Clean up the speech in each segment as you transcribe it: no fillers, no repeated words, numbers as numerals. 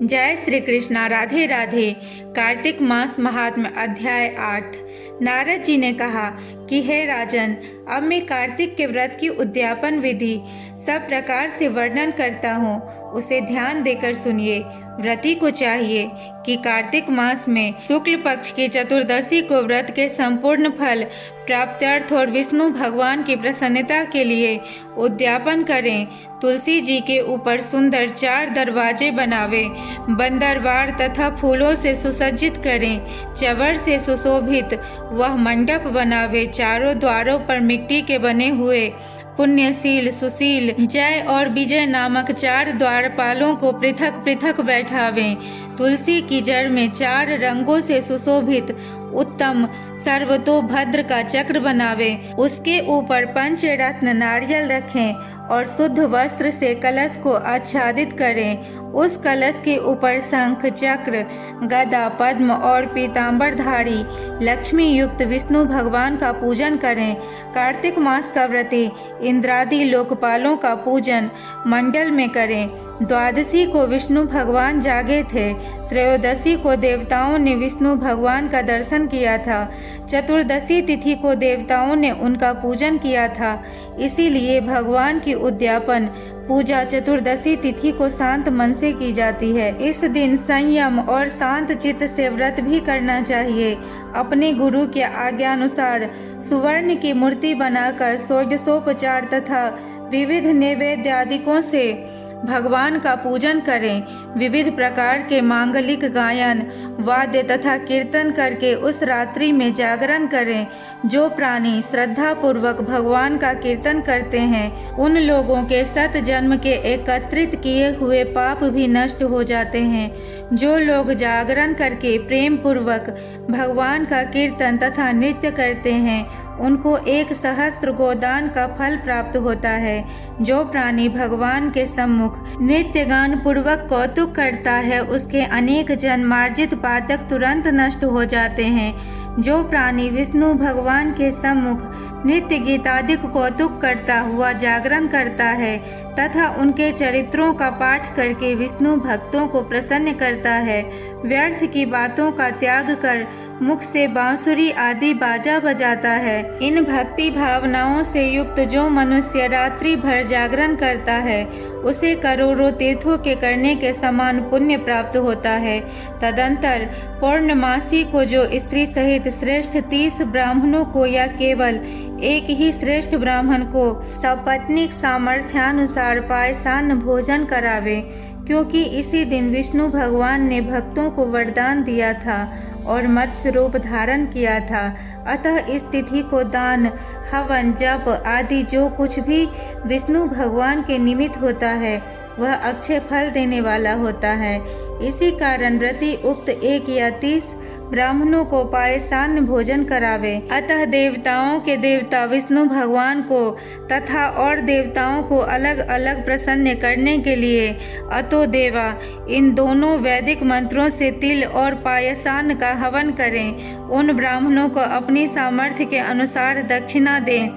जय श्री कृष्णा। राधे राधे। कार्तिक मास महात्म्य अध्याय 8। नारद जी ने कहा कि हे राजन, अब मैं कार्तिक के व्रत की उद्यापन विधि सब प्रकार से वर्णन करता हूँ, उसे ध्यान देकर सुनिए। व्रती को चाहिए कि कार्तिक मास में शुक्ल पक्ष की चतुर्दशी को व्रत के संपूर्ण फल प्राप्त्यर्थ और विष्णु भगवान की प्रसन्नता के लिए उद्यापन करें। तुलसी जी के ऊपर सुंदर 4 दरवाजे बनावे, बंदरवार तथा फूलों से सुसज्जित करें। चवर से सुशोभित वह मंडप बनावे। चारों द्वारों पर मिट्टी के बने हुए पुण्यशील, सुशील, जय और विजय नामक 4 द्वारपालों को पृथक पृथक बैठावें। तुलसी की जड़ में 4 रंगों से सुशोभित उत्तम सर्वतोभद्र का चक्र बनावे। उसके ऊपर पंचरत्न नारियल रखें और शुद्ध वस्त्र से कलश को आच्छादित करें। उस कलश के ऊपर शंख, चक्र, गदा, पद्म और पीतांबरधारी लक्ष्मी युक्त विष्णु भगवान का पूजन करें। कार्तिक मास का व्रती इंद्रादि लोकपालों का पूजन मंडल में करें। द्वादशी को विष्णु भगवान जागे थे। त्रयोदशी को देवताओं ने विष्णु भगवान का दर्शन किया था। चतुर्दशी तिथि को देवताओं ने उनका पूजन किया था। इसीलिए भगवान की उद्यापन पूजा चतुर्दशी तिथि को शांत मन से की जाती है। इस दिन संयम और शांत चित्त से व्रत भी करना चाहिए। अपने गुरु के आज्ञानुसार सुवर्ण की मूर्ति बनाकर षोडशोपचार तथा विविध नैवेद्यादिकों से भगवान का पूजन करें। विविध प्रकार के मांगलिक गायन, वाद्य तथा कीर्तन करके उस रात्रि में जागरण करें। जो प्राणी श्रद्धा पूर्वक भगवान का कीर्तन करते हैं, उन लोगों के 7 जन्म के एकत्रित किए हुए पाप भी नष्ट हो जाते हैं। जो लोग जागरण करके प्रेम पूर्वक भगवान का कीर्तन तथा नृत्य करते हैं, उनको 1 सहस्त्र गोदान का फल प्राप्त होता है। जो प्राणी भगवान के सम्मुख नृत्य गान पूर्वक कौतुक करता है, उसके अनेक जन्मार्जित पातक तुरंत नष्ट हो जाते हैं। जो प्राणी विष्णु भगवान के सम्मुख नित्य गीतादिक कौतुक करता हुआ जागरण करता है तथा उनके चरित्रों का पाठ करके विष्णु भक्तों को प्रसन्न करता है, व्यर्थ की बातों का त्याग कर मुख से बांसुरी आदि बाजा बजाता है, इन भक्ति भावनाओं से युक्त जो मनुष्य रात्रि भर जागरण करता है, उसे करोड़ों तीर्थों के करने के समान पुण्य प्राप्त होता है। तदंतर पौर्णमासी को जो स्त्री सहित श्रेष्ठ 30 ब्राह्मणों को या केवल एक ही श्रेष्ठ ब्राह्मण को सपत्नीक सामर्थ्यानुसार पायसान भोजन करावे, क्योंकि इसी दिन विष्णु भगवान ने भक्तों को वरदान दिया था और मत्स्य रूप धारण किया था। अतः इस तिथि को दान, हवन, जप आदि जो कुछ भी विष्णु भगवान के निमित्त होता है, वह अक्षय फल देने वाला होता है। इसी कारण व्रती उक्त 1 या 30 ब्राह्मणों को पायसान भोजन करावे। अतः देवताओं के देवता विष्णु भगवान को तथा और देवताओं को अलग अलग प्रसन्न करने के लिए अतो देवा इन दोनों वैदिक मंत्रों से तिल और पायसान का हवन करें। उन ब्राह्मणों को अपनी सामर्थ्य के अनुसार दक्षिणा दें,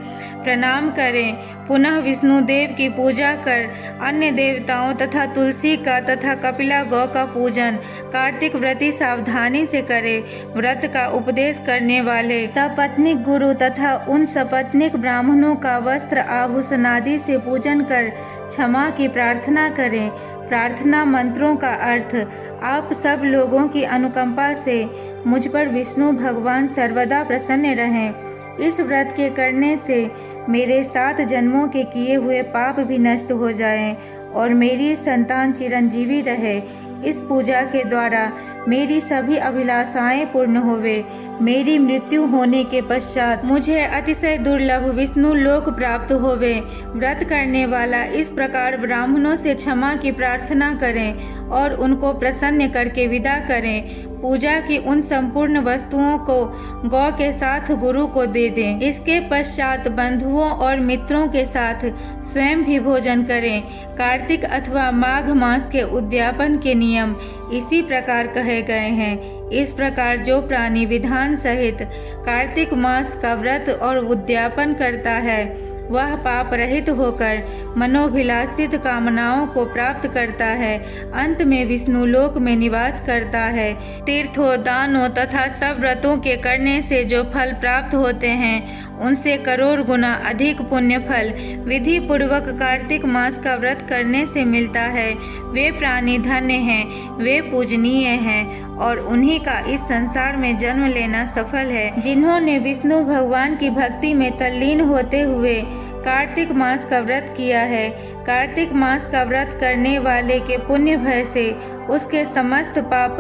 प्रणाम करें। पुनः विष्णु देव की पूजा कर अन्य देवताओं तथा तुलसी का तथा कपिला गौ का पूजन कार्तिक व्रती सावधानी से करे। व्रत का उपदेश करने वाले सपत्निक गुरु तथा उन सपत्निक ब्राह्मणों का वस्त्र आभूषण आदि से पूजन कर क्षमा की प्रार्थना करें। प्रार्थना मंत्रों का अर्थ: आप सब लोगों की अनुकंपा से मुझ पर विष्णु भगवान सर्वदा प्रसन्न रहें। इस व्रत के करने से मेरे 7 जन्मों के किए हुए पाप भी नष्ट हो जाएं और मेरी संतान चिरंजीवी रहे। इस पूजा के द्वारा मेरी सभी अभिलाषाएं पूर्ण होवे। मेरी मृत्यु होने के पश्चात मुझे अतिशय दुर्लभ विष्णु लोक प्राप्त होवे। व्रत करने वाला इस प्रकार ब्राह्मणों से क्षमा की प्रार्थना करें और उनको प्रसन्न करके विदा करें। पूजा की उन संपूर्ण वस्तुओं को गौ के साथ गुरु को दे दें। इसके पश्चात बंधुओं और मित्रों के साथ स्वयं भी भोजन करें। कार्तिक अथवा माघ मास के उद्यापन के नियम इसी प्रकार कहे गए हैं। इस प्रकार जो प्राणी विधान सहित कार्तिक मास का व्रत और उद्यापन करता है, वह पाप रहित होकर मनोभिलाषित कामनाओं को प्राप्त करता है। अंत में विष्णु लोक में निवास करता है। तीर्थों, दानों तथा सब व्रतों के करने से जो फल प्राप्त होते हैं उनसे करोड़ गुना अधिक पुण्य फल विधि पूर्वक कार्तिक मास का व्रत करने से मिलता है। वे प्राणी धन्य हैं, वे पूजनीय हैं और उन्हीं का इस संसार में जन्म लेना सफल है, जिन्होंने विष्णु भगवान की भक्ति में तल्लीन होते हुए कार्तिक मास का व्रत किया है। कार्तिक मास का व्रत करने वाले के पुण्य भय से उसके समस्त पाप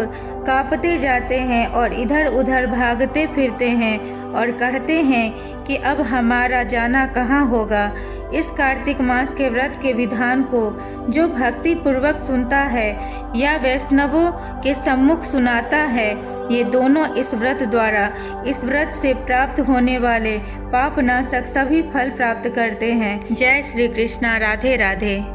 कांपते जाते हैं और इधर उधर भागते फिरते हैं और कहते हैं कि अब हमारा जाना कहाँ होगा। इस कार्तिक मास के व्रत के विधान को जो भक्ति पूर्वक सुनता है या वैष्णवों के सम्मुख सुनाता है, ये दोनों इस व्रत द्वारा इस व्रत से प्राप्त होने वाले पाप नाशक सभी फल प्राप्त करते हैं। जय श्री कृष्णा। राधे राधे।